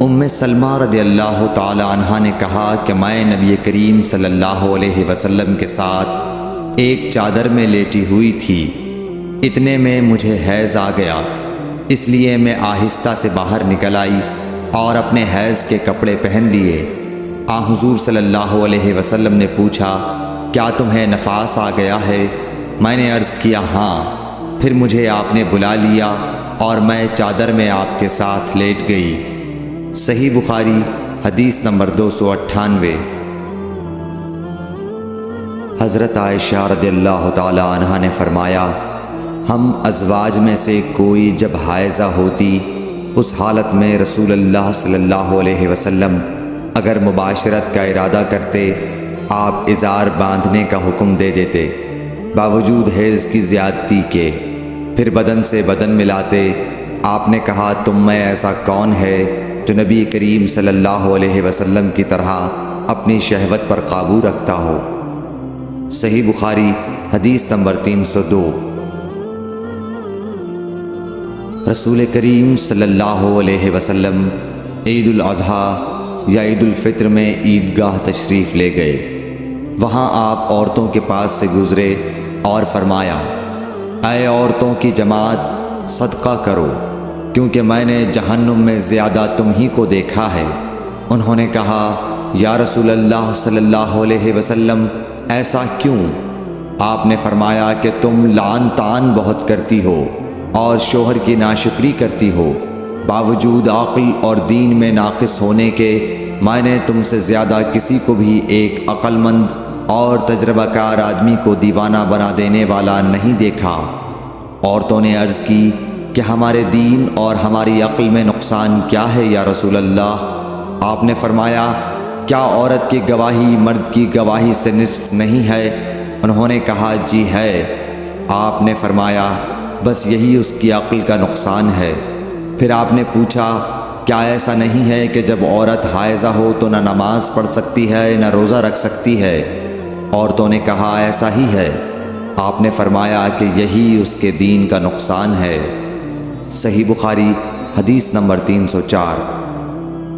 ام سلمہ رضی اللہ تعالی عنہا نے کہا کہ میں نبی کریم صلی اللہ علیہ وسلم کے ساتھ ایک چادر میں لیٹی ہوئی تھی، اتنے میں مجھے حیض آ گیا، اس لیے میں آہستہ سے باہر نکل آئی اور اپنے حیض کے کپڑے پہن لیے۔ حضور صلی اللہ علیہ وسلم نے پوچھا، کیا تمہیں نفاس آ گیا ہے؟ میں نے عرض کیا ہاں۔ پھر مجھے آپ نے بلا لیا اور میں چادر میں آپ کے ساتھ لیٹ گئی۔ صحیح بخاری حدیث نمبر 298۔ حضرت عائشہ رضی اللہ تعالی عنہا نے فرمایا، ہم ازواج میں سے کوئی جب حائضہ ہوتی، اس حالت میں رسول اللہ صلی اللہ علیہ وسلم اگر مباشرت کا ارادہ کرتے، آپ ازار باندھنے کا حکم دے دیتے باوجود حیض کی زیادتی کے، پھر بدن سے بدن ملاتے۔ آپ نے کہا، تم میں ایسا کون ہے جو نبی کریم صلی اللہ علیہ وسلم کی طرح اپنی شہوت پر قابو رکھتا ہو؟ صحیح بخاری حدیث نمبر 302۔ رسول کریم صلی اللہ علیہ وسلم عید الاضحیٰ یا عید الفطر میں عیدگاہ تشریف لے گئے۔ وہاں آپ عورتوں کے پاس سے گزرے اور فرمایا، اے عورتوں کی جماعت، صدقہ کرو، کیونکہ میں نے جہنم میں زیادہ تم ہی کو دیکھا ہے۔ انہوں نے کہا، یا رسول اللہ صلی اللہ علیہ وسلم، ایسا کیوں؟ آپ نے فرمایا کہ تم لعن طعن بہت کرتی ہو اور شوہر کی ناشکری کرتی ہو، باوجود عقل اور دین میں ناقص ہونے کے میں نے تم سے زیادہ کسی کو بھی ایک عقل مند اور تجربہ کار آدمی کو دیوانہ بنا دینے والا نہیں دیکھا۔ عورتوں نے عرض کی کہ ہمارے دین اور ہماری عقل میں نقصان کیا ہے یا رسول اللہ؟ آپ نے فرمایا، کیا عورت کی گواہی مرد کی گواہی سے نصف نہیں ہے؟ انہوں نے کہا، جی ہے۔ آپ نے فرمایا، بس یہی اس کی عقل کا نقصان ہے۔ پھر آپ نے پوچھا، کیا ایسا نہیں ہے کہ جب عورت حائضہ ہو تو نہ نماز پڑھ سکتی ہے نہ روزہ رکھ سکتی ہے؟ عورتوں نے کہا، ایسا ہی ہے۔ آپ نے فرمایا کہ یہی اس کے دین کا نقصان ہے۔ صحیح بخاری حدیث نمبر 304۔